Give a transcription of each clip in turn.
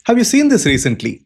Have you seen this recently?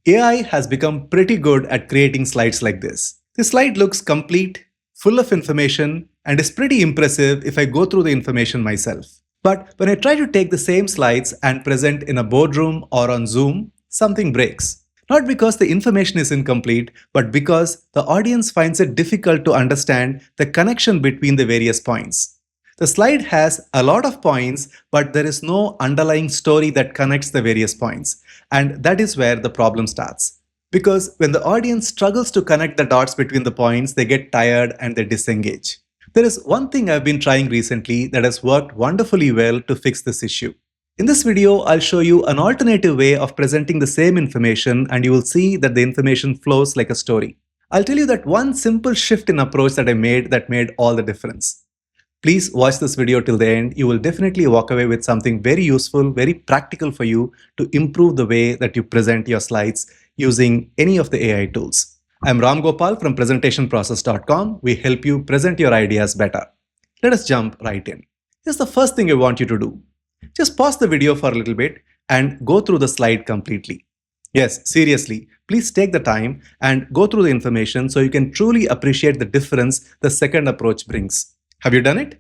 AI has become pretty good at creating slides like this. The slide looks complete, full of information, and is pretty impressive if I go through the information myself. But when I try to take the same slides and present in a boardroom or on Zoom, something breaks. Not because the information is incomplete, but because the audience finds it difficult to understand the connection between the various points. The slide has a lot of points, but there is no underlying story that connects the various points. And that is where the problem starts. Because when the audience struggles to connect the dots between the points, they get tired and they disengage. There is one thing I've been trying recently that has worked wonderfully well to fix this issue. In this video, I'll show you an alternative way of presenting the same information, and you will see that the information flows like a story. I'll tell you that one simple shift in approach that I made that made all the difference. Please watch this video till the end. You will definitely walk away with something very useful, very practical for you to improve the way that you present your slides using any of the AI tools. I'm Ramgopal from presentationprocess.com. We help you present your ideas better. Let us jump right in. Here's the first thing I want you to do. Just pause the video for a little bit and go through the slide completely. Yes, seriously, please take the time and go through the information so you can truly appreciate the difference the second approach brings. Have you done it?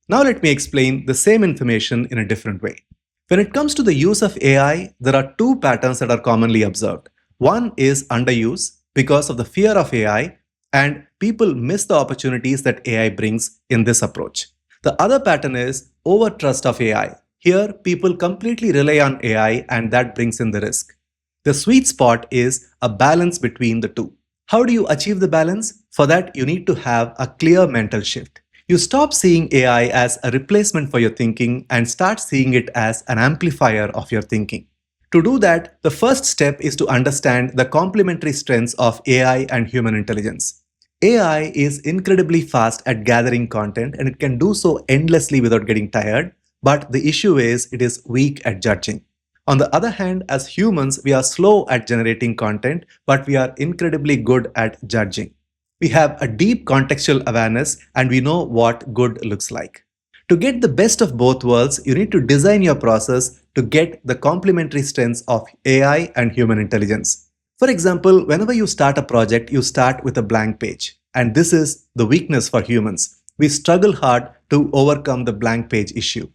Now let me explain the same information in a different way. When it comes to the use of AI, there are two patterns that are commonly observed. One is underuse because of the fear of AI, and people miss the opportunities that AI brings in this approach. The other pattern is overtrust of AI. Here, people completely rely on AI, and that brings in the risk. The sweet spot is a balance between the two. How do you achieve the balance? For that, you need to have a clear mental shift. You stop seeing AI as a replacement for your thinking and start seeing it as an amplifier of your thinking. To do that, the first step is to understand the complementary strengths of AI and human intelligence. AI is incredibly fast at gathering content, and it can do so endlessly without getting tired, but the issue is it is weak at judging. On the other hand, as humans, we are slow at generating content, but we are incredibly good at judging. We have a deep contextual awareness, and we know what good looks like. To get the best of both worlds, you need to design your process to get the complementary strengths of AI and human intelligence. For example, whenever you start a project, you start with a blank page. And this is the weakness for humans. We struggle hard to overcome the blank page issue.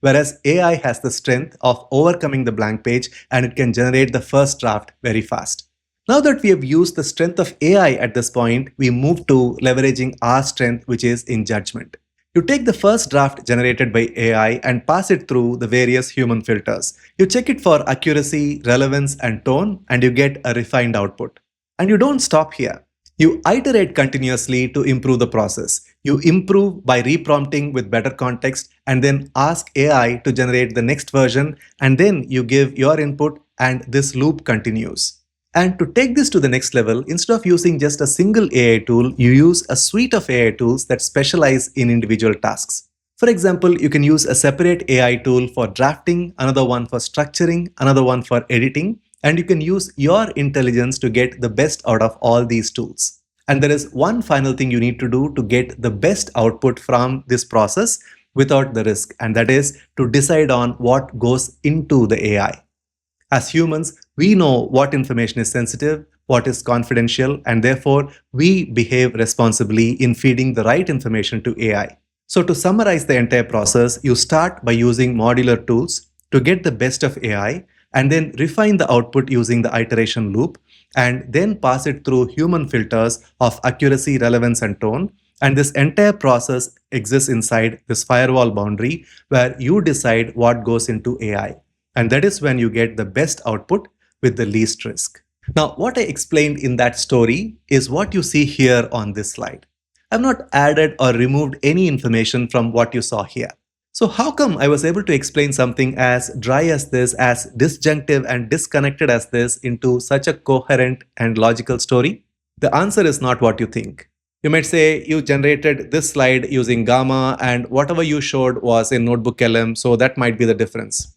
Whereas AI has the strength of overcoming the blank page, and it can generate the first draft very fast. Now that we have used the strength of AI at this point, we move to leveraging our strength, which is in judgment. You take the first draft generated by AI and pass it through the various human filters. You check it for accuracy, relevance, and tone, and you get a refined output. And you don't stop here. You iterate continuously to improve the process. You improve by reprompting with better context and then ask AI to generate the next version, and then you give your input, and this loop continues. And to take this to the next level, instead of using just a single AI tool, you use a suite of AI tools that specialize in individual tasks. For example, you can use a separate AI tool for drafting, another one for structuring, another one for editing, and you can use your intelligence to get the best out of all these tools. And there is one final thing you need to do to get the best output from this process without the risk, and that is to decide on what goes into the AI. As humans, we know what information is sensitive, what is confidential, and therefore we behave responsibly in feeding the right information to AI. So to summarize the entire process, you start by using modular tools to get the best of AI, and then refine the output using the iteration loop, and then pass it through human filters of accuracy, relevance, and tone. And this entire process exists inside this firewall boundary where you decide what goes into AI. And that is when you get the best output with the least risk. Now, what I explained in that story is what you see here on this slide. I've not added or removed any information from what you saw here. So how come I was able to explain something as dry as this, as disjunctive and disconnected as this into such a coherent and logical story? The answer is not what you think. You might say you generated this slide using Gamma and whatever you showed was in Notebook LM, so that might be the difference.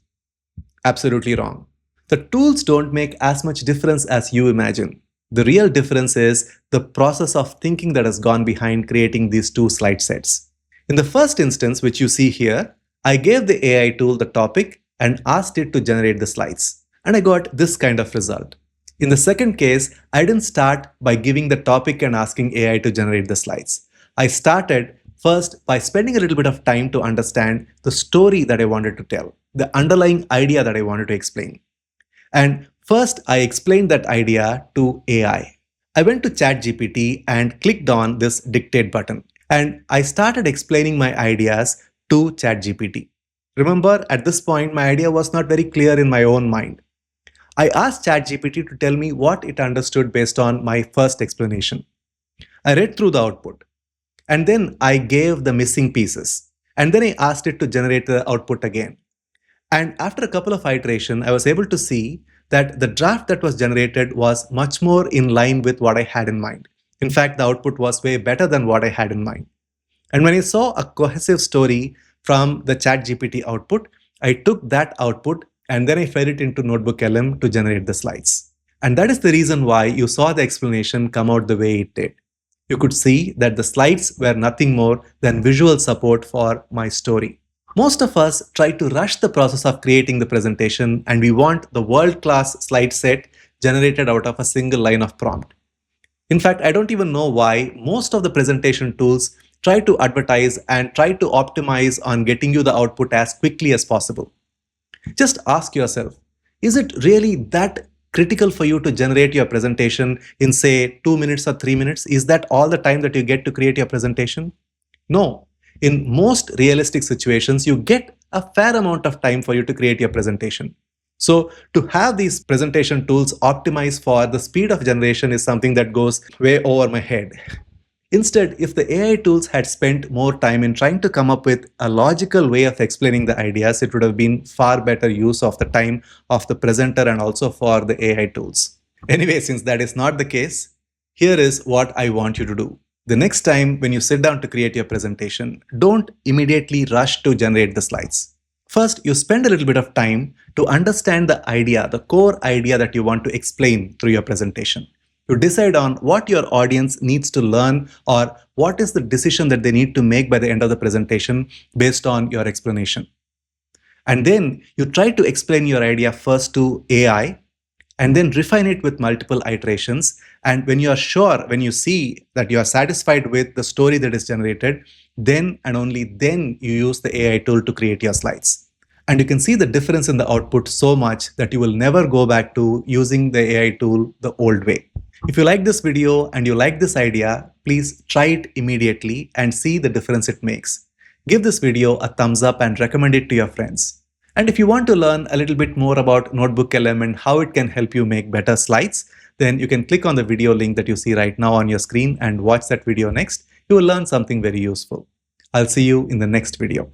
Absolutely wrong. The tools don't make as much difference as you imagine. The real difference is the process of thinking that has gone behind creating these two slide sets. In the first instance, which you see here, I gave the AI tool the topic and asked it to generate the slides. And I got this kind of result. In the second case, I didn't start by giving the topic and asking AI to generate the slides. I started first by spending a little bit of time to understand the story that I wanted to tell, the underlying idea that I wanted to explain. And first, I explained that idea to AI. I went to ChatGPT and clicked on this dictate button. And I started explaining my ideas to ChatGPT. Remember, at this point, my idea was not very clear in my own mind. I asked ChatGPT to tell me what it understood based on my first explanation. I read through the output and then I gave the missing pieces. And then I asked it to generate the output again. And after a couple of iterations, I was able to see that the draft that was generated was much more in line with what I had in mind. In fact, the output was way better than what I had in mind. And when I saw a cohesive story from the ChatGPT output, I took that output and then I fed it into Notebook LM to generate the slides. And that is the reason why you saw the explanation come out the way it did. You could see that the slides were nothing more than visual support for my story. Most of us try to rush the process of creating the presentation and we want the world-class slide set generated out of a single line of prompt. In fact, I don't even know why most of the presentation tools try to advertise and try to optimize on getting you the output as quickly as possible. Just ask yourself, is it really that critical for you to generate your presentation in say 2 minutes or 3 minutes? Is that all the time that you get to create your presentation? No. In most realistic situations, you get a fair amount of time for you to create your presentation. So to have these presentation tools optimized for the speed of generation is something that goes way over my head. Instead, if the AI tools had spent more time in trying to come up with a logical way of explaining the ideas, it would have been far better use of the time of the presenter and also for the AI tools. Anyway, since that is not the case, here is what I want you to do. The next time when you sit down to create your presentation, don't immediately rush to generate the slides. First, you spend a little bit of time to understand the idea, the core idea that you want to explain through your presentation. You decide on what your audience needs to learn or what is the decision that they need to make by the end of the presentation based on your explanation. And then you try to explain your idea first to AI and then refine it with multiple iterations. And when you are sure, when you see that you are satisfied with the story that is generated, then and only then you use the AI tool to create your slides. And you can see the difference in the output so much that you will never go back to using the AI tool the old way. If you like this video and you like this idea, please try it immediately and see the difference it makes. Give this video a thumbs up and recommend it to your friends. And if you want to learn a little bit more about Notebook LM and how it can help you make better slides, then you can click on the video link that you see right now on your screen and watch that video next. You will learn something very useful. I'll see you in the next video.